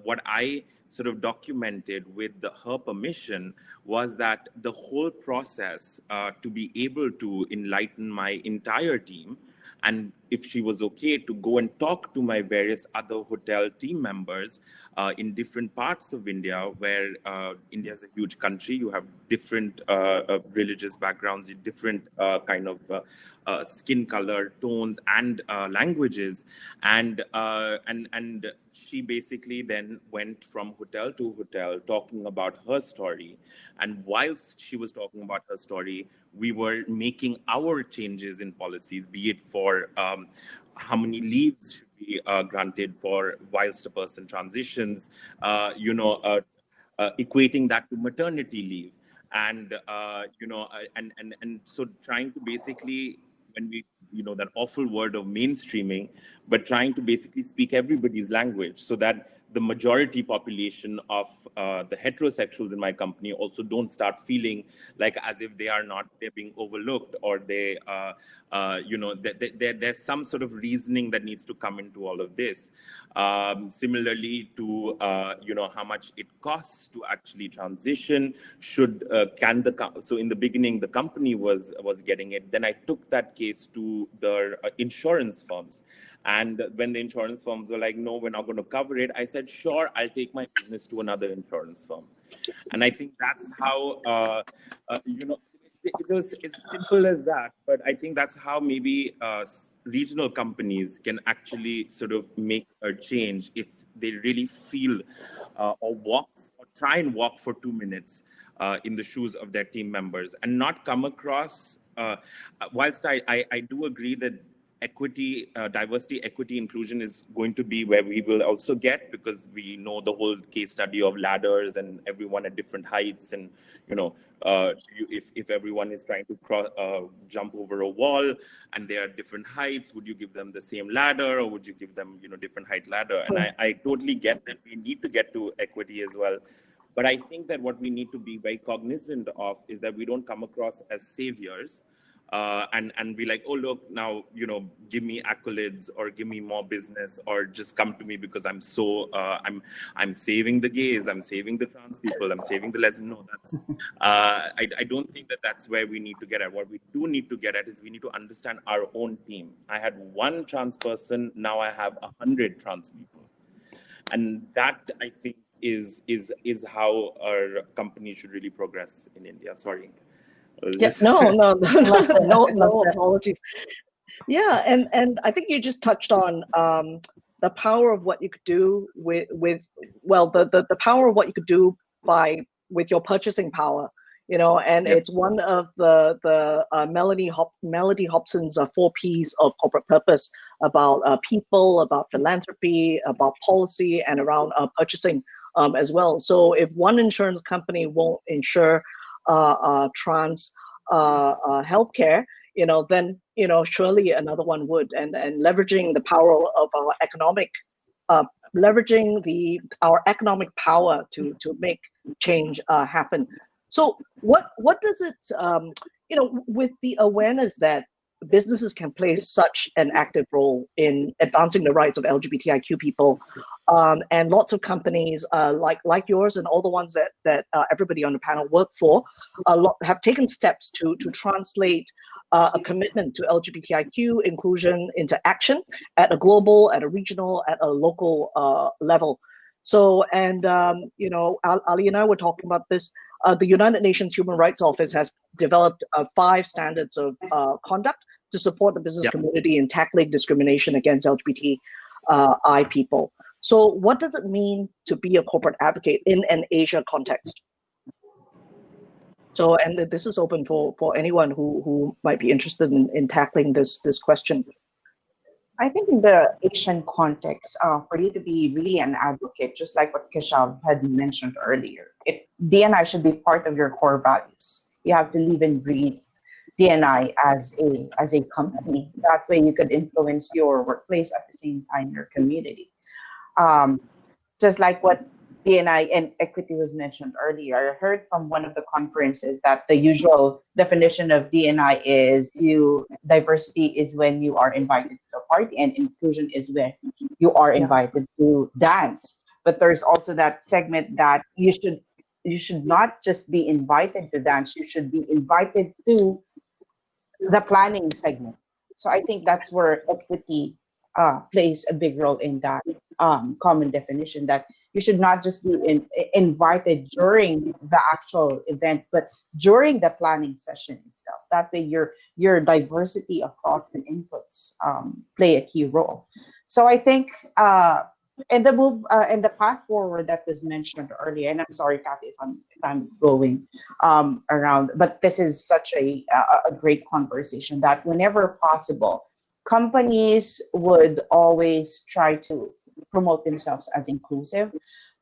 what I sort of documented with her permission was that the whole process to be able to enlighten my entire team, and if she was okay to go and talk to my various other hotel team members in different parts of India, where India is a huge country. You have different religious backgrounds, different kind of skin color, tones, and languages, and she basically then went from hotel to hotel talking about her story. And whilst she was talking about her story, we were making our changes in policies, be it for how many leaves should be granted for whilst a person transitions, equating that to maternity leave. And, and so trying to basically, when we, that awful word of mainstreaming, but trying to basically speak everybody's language so that the majority population of the heterosexuals in my company also don't start feeling like as if they're being overlooked, or there's some sort of reasoning that needs to come into all of this. Similarly to, how much it costs to actually transition, so in the beginning, the company was getting it. Then I took that case to the insurance firms. And when the insurance firms were like, no, we're not going to cover it, I said, sure, I'll take my business to another insurance firm. And I think that's how, it was as simple as that. But I think that's how maybe regional companies can actually sort of make a change if they really feel or try and walk for 2 minutes in the shoes of their team members, and not come across, whilst I do agree that equity, diversity, equity, inclusion is going to be where we will also get, because we know the whole case study of ladders and everyone at different heights, and if everyone is trying to jump over a wall and they are different heights, would you give them the same ladder, or would you give them different height ladder? And I totally get that we need to get to equity as well. But I think that what we need to be very cognizant of is that we don't come across as saviors. And be like, oh, look, now, give me accolades, or give me more business, or just come to me because I'm so, I'm saving the gays, I'm saving the trans people, I'm saving the lesbians. No, that's, I don't think that that's where we need to get at. What we do need to get at is we need to understand our own team. I had one trans person, now I have 100 trans people. And that, I think, is how our company should really progress in India. Sorry. Yes, no apologies. Yeah, and I think you just touched on the power of what you could do with the power of what you could do with your purchasing power, and It's one of the Melody Hobson's 4 Ps of corporate purpose, about people, about philanthropy, about policy, and around purchasing as well. So if one insurance company won't insure trans healthcare, then surely another one would, and leveraging the power of our our economic power to make change happen. So what does it with the awareness that businesses can play such an active role in advancing the rights of LGBTIQ people, and lots of companies like yours and all the ones that everybody on the panel work for have taken steps to translate a commitment to LGBTIQ inclusion into action at a global, at a regional, at a local level. So, and Ali and I were talking about this. The United Nations Human Rights Office has developed 5 standards of conduct to support the business community in tackling discrimination against LGBTI people. So what does it mean to be a corporate advocate in an Asia context? So, and this is open for anyone who might be interested in tackling this question. I think in the Asian context, for you to be really an advocate, just like what Keshav had mentioned earlier, D&I should be part of your core values. You have to live and breathe D&I as a company. That way you could influence your workplace, at the same time your community. Just like what D&I and equity was mentioned earlier, I heard from one of the conferences that the usual definition of D&I is diversity is when you are invited to a party, and inclusion is when you are invited to dance. but there's also that segment that you should not just be invited to dance, you should be invited to the planning segment. So I think that's where equity plays a big role in that common definition, that you should not just be invited during the actual event, but during the planning session itself. That way your diversity of thoughts and inputs play a key role. So I think and the path forward that was mentioned earlier, and I'm sorry, Kathy, if I'm going around, but this is such a great conversation, that whenever possible, companies would always try to promote themselves as inclusive,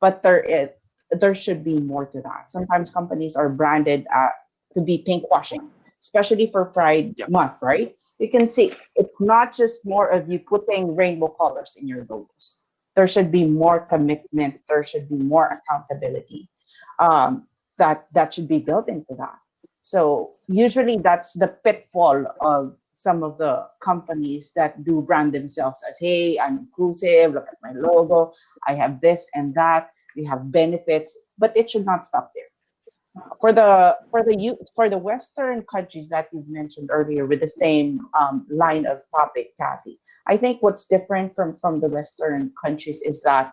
but there should be more to that. Sometimes companies are branded to be pinkwashing, especially for Pride Month, right? You can see it's not just more of you putting rainbow colors in your logos. There should be more commitment. There should be more accountability that should be built into that. So usually that's the pitfall of some of the companies that do brand themselves as, hey, I'm inclusive, look at my logo, I have this and that, we have benefits, but it should not stop there. For the Western countries that you've mentioned earlier with the same line of topic, Kathy, I think what's different from the Western countries is that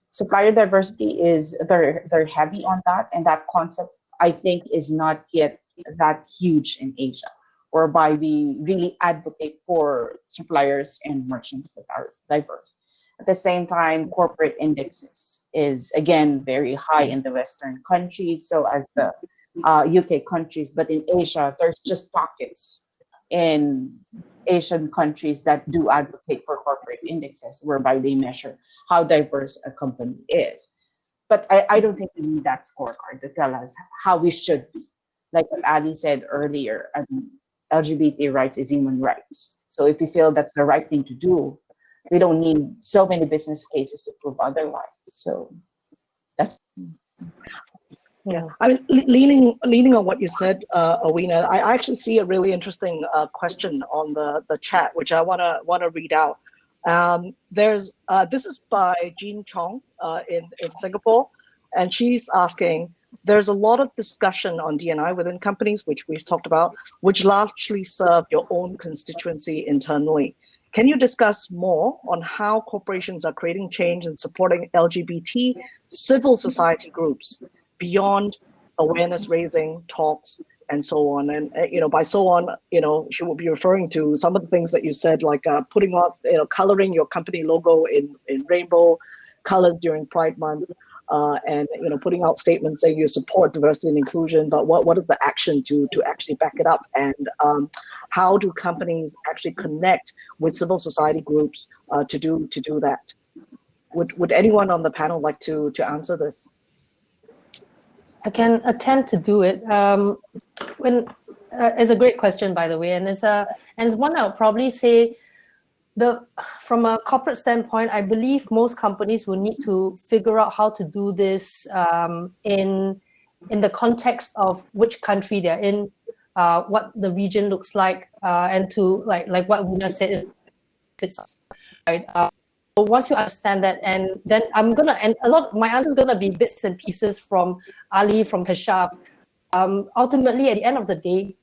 supplier diversity is they're heavy on that, and that concept I think is not yet that huge in Asia, whereby we really advocate for suppliers and merchants that are diverse. At the same time, corporate indexes is again very high in the Western countries, so as the UK countries, but in Asia, there's just pockets in Asian countries that do advocate for corporate indexes, whereby they measure how diverse a company is. But I don't think we need that scorecard to tell us how we should be. Like what Ali said earlier, LGBT rights is human rights. So if we feel that's the right thing to do, we don't need so many business cases to prove otherwise. So that's I mean, leaning on what you said, Awena, I actually see a really interesting question on the chat, which I wanna read out. This is by Jean Chong in Singapore, and she's asking, there's a lot of discussion on D&I within companies, which we've talked about, which largely serve your own constituency internally. Can you discuss more on how corporations are creating change and supporting LGBT civil society groups beyond awareness raising, talks, and so on? And by so on, she will be referring to some of the things that you said, like putting out, coloring your company logo in rainbow colors during Pride Month, and putting out statements saying you support diversity and inclusion, but what is the action to actually back it up? And how do companies actually connect with civil society groups to do that? Would anyone on the panel like to answer this? I can attempt to do it. It's a great question, by the way, and it's one I'll probably say. From a corporate standpoint, I believe most companies will need to figure out how to do this in the context of which country they're in, what the region looks like, and to like what Wina said, it's right. So once you understand that, and then my answer is gonna be bits and pieces from Ali, from Kashaf. Ultimately, at the end of the day,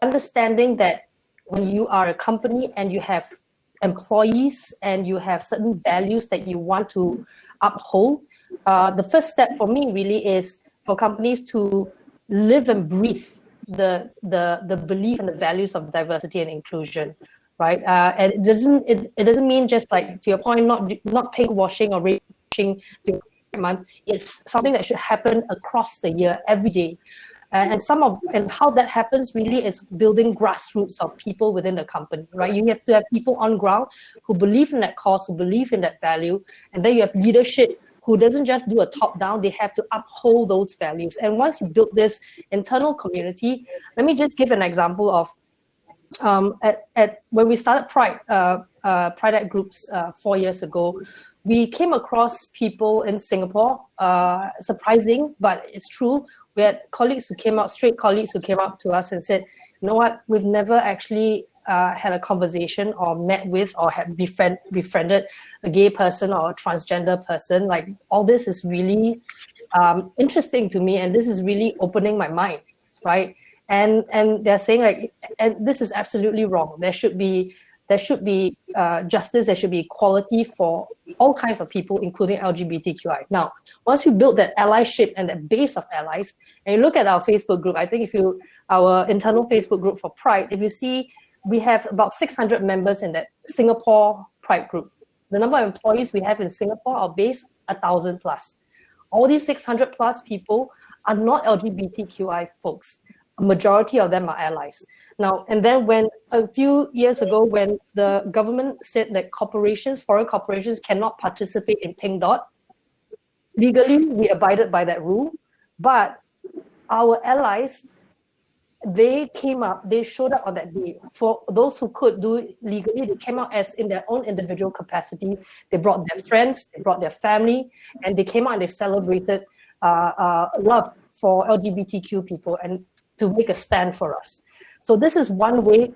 understanding that when you are a company and you have employees and you have certain values that you want to uphold, the first step for me really is for companies to live and breathe the belief and the values of diversity and inclusion, right? And it doesn't mean just like, to your point, not pink washing or red washing month. It's something that should happen across the year, every day. And how that happens really is building grassroots of people within the company, right? You have to have people on ground who believe in that cause, who believe in that value, and then you have leadership who doesn't just do a top down, they have to uphold those values. And once you build this internal community, let me just give an example of when we started Pride at Groups 4 years ago. We came across people in Singapore, surprising, but it's true. We had straight colleagues who came up to us and said, you know what, we've never actually had a conversation or met with or had befriended a gay person or a transgender person. Like, all this is really interesting to me, and this is really opening my mind, right? And they're saying, like, and this is absolutely wrong. There should be justice. There should be equality for all kinds of people, including LGBTQI. Now, once you build that allyship and that base of allies, and you look at our Facebook group, I think our internal Facebook group for Pride, if you see, we have about 600 members in that Singapore Pride group. The number of employees we have in Singapore are base 1,000 plus. All these 600 plus people are not LGBTQI folks. A majority of them are allies. Now, and then when a few years ago, when the government said that foreign corporations cannot participate in Pink Dot, legally, we abided by that rule, but our allies, they showed up on that day. For those who could do it legally, they came out as in their own individual capacity. They brought their friends, they brought their family, and they came out and they celebrated love for LGBTQ people and to make a stand for us. So this is one way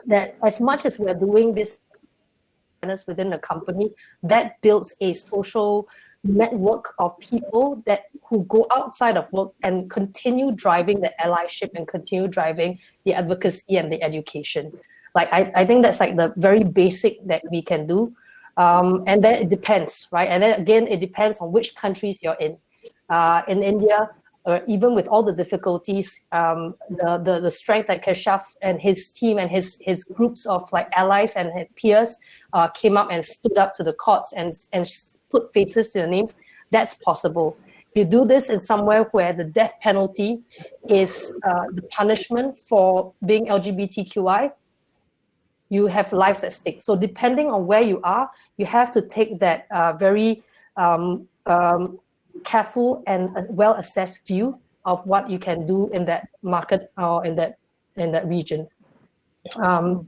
that, as much as we're doing this within the company, that builds a social network of people who go outside of work and continue driving the allyship and continue driving the advocacy and the education. Like, I think that's like the very basic that we can do. And then it depends, right? And then again, it depends on which countries you're in. In India, even with all the difficulties, the strength that Keshav and his team and his groups of like allies and peers came up and stood up to the courts and put faces to the names, that's possible. If you do this in somewhere where the death penalty is the punishment for being LGBTQI, you have lives at stake. So depending on where you are, you have to take that very careful and well-assessed view of what you can do in that market or in that region. And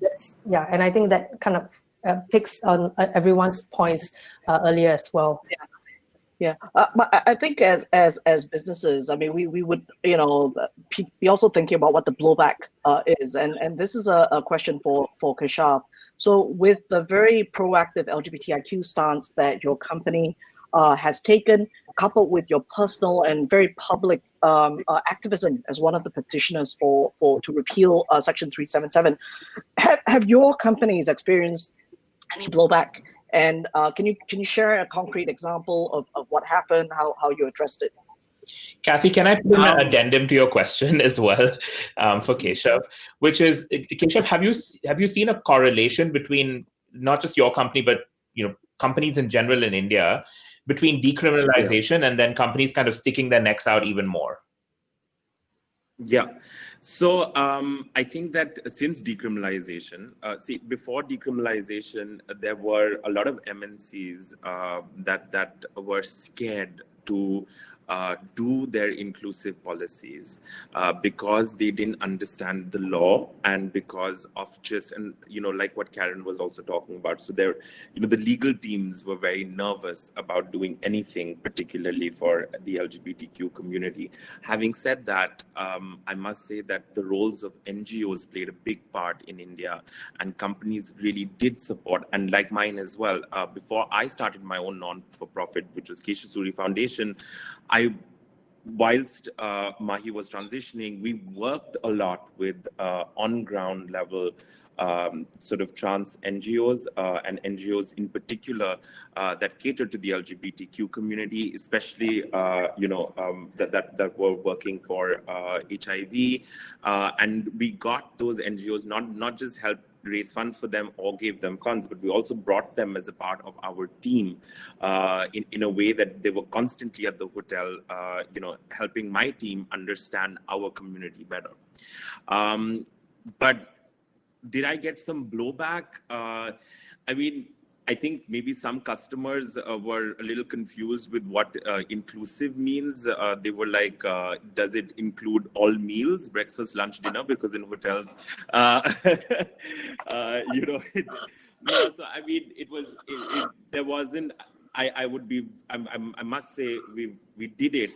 I think that kind of picks on everyone's points earlier as well. Yeah, but I think as businesses, I mean, we would, be also thinking about what the blowback is, and this is a question for Keshav. So with the very proactive LGBTIQ stance that your company has taken, coupled with your personal and very public activism as one of the petitioners to repeal Section 377, have your companies experienced any blowback? And can you share a concrete example of what happened, how you addressed it? Kathy, can I put an addendum to your question as well for Keshav, which is, Keshav, have you seen a correlation between not just your company, but companies in general in India, between decriminalization and then companies kind of sticking their necks out even more? Yeah. So I think that since decriminalization, before decriminalization, there were a lot of MNCs that were scared to do their inclusive policies because they didn't understand the law, and because of like what Karen was also talking about. So there, the legal teams were very nervous about doing anything, particularly for the LGBTQ community. Having said that, I must say that the roles of NGOs played a big part in India, and companies really did support, and like mine as well. Before I started my own non-for-profit, which was Keshasuri Foundation, whilst Mahi was transitioning, we worked a lot with on-ground level sort of trans NGOs and NGOs in particular that cater to the LGBTQ community, especially that were working for HIV, and we got those NGOs not just help raise funds for them or gave them funds, but we also brought them as a part of our team in a way that they were constantly at the hotel, helping my team understand our community better. But did I get some blowback? I mean, I think maybe some customers were a little confused with what inclusive means. They were like, does it include all meals, breakfast, lunch, dinner? Because in hotels, no, so I mean, there wasn't, I must say we did it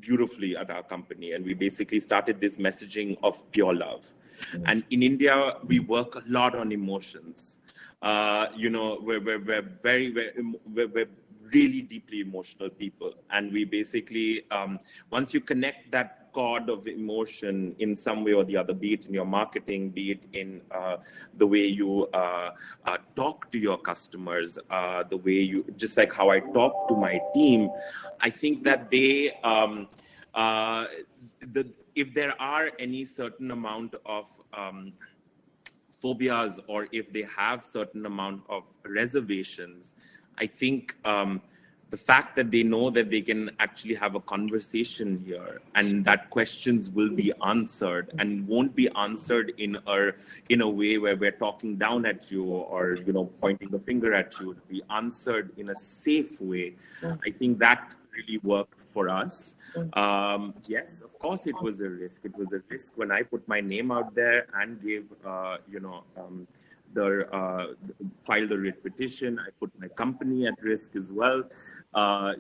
beautifully at our company, and we basically started this messaging of pure love. And in India, we work a lot on emotions. We're really deeply emotional people, and we basically once you connect that chord of emotion in some way or the other, be it in your marketing, be it in the way you talk to your customers, the way you, just like how I talk to my team, I think that they if there are any certain amount of phobias, or if they have certain amount of reservations, I think the fact that they know that they can actually have a conversation here, and that questions will be answered, and won't be answered in a way where we're talking down at you or pointing the finger at you. It'll be answered in a safe way. I think that really worked for us. Yes, of course, it was a risk. It was a risk when I put my name out there and gave, filed a writ petition. I put my company at risk as well. I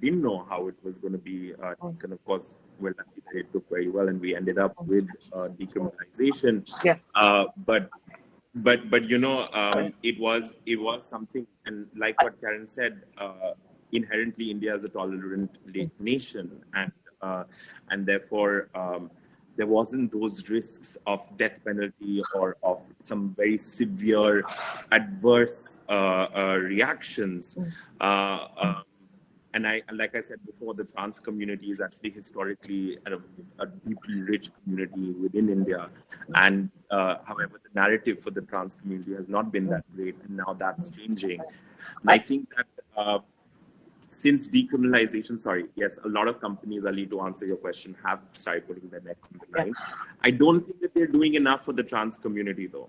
didn't know how it was going to be taken. Of course, we're lucky that it took very well, and we ended up with decriminalization. Yeah. But it was something, and like what Karen said, inherently India is a tolerant nation, and therefore there wasn't those risks of death penalty or of some very severe adverse reactions. And like I said before, the trans community is actually historically a deeply rich community within India. And however, the narrative for the trans community has not been that great, and now that's changing. And I think that since decriminalization, a lot of companies, Ali, to answer your question, have started putting their neck on the line. I don't think that they're doing enough for the trans community, though.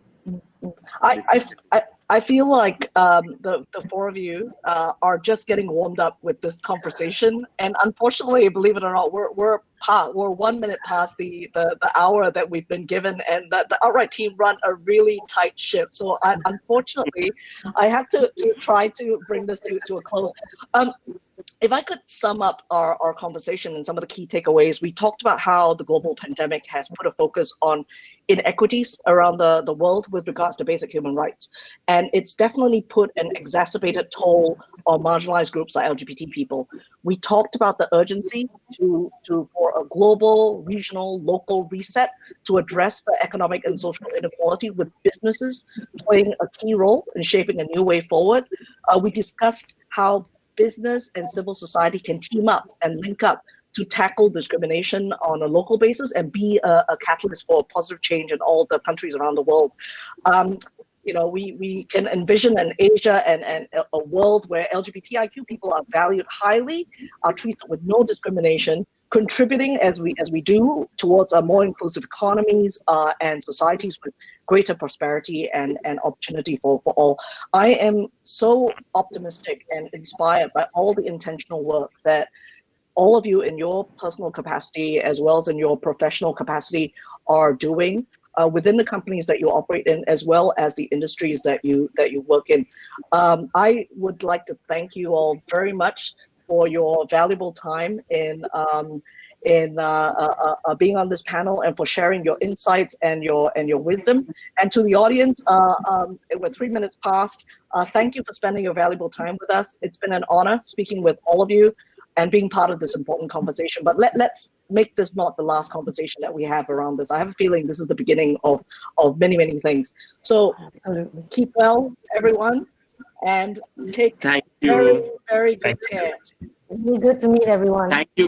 I feel like the four of you are just getting warmed up with this conversation, and unfortunately, believe it or not, we're 1 minute past the hour that we've been given, and the outright team run a really tight ship. So unfortunately, I have to try to bring this to a close. If I could sum up our conversation and some of the key takeaways, we talked about how the global pandemic has put a focus on inequities around the world with regards to basic human rights. And it's definitely put an exacerbated toll on marginalized groups like LGBT people. We talked about the urgency for a global, regional, local reset to address the economic and social inequality, with businesses playing a key role in shaping a new way forward. We discussed how business and civil society can team up and link up to tackle discrimination on a local basis and be a catalyst for positive change in all the countries around the world. We can envision an Asia and a world where LGBTIQ people are valued highly, are treated with no discrimination, contributing as we do towards a more inclusive economies and societies with greater prosperity and opportunity for all. I am so optimistic and inspired by all the intentional work that all of you in your personal capacity as well as in your professional capacity are doing within the companies that you operate in, as well as the industries that you work in. I would like to thank you all very much for your valuable time in being on this panel, and for sharing your insights and your wisdom. And to the audience, we're 3 minutes past. Thank you for spending your valuable time with us. It's been an honor speaking with all of you and being part of this important conversation. But let's make this not the last conversation that we have around this. I have a feeling this is the beginning of many, many things. So absolutely, keep well, everyone, and take very, very good care. Really good to meet everyone. Thank you.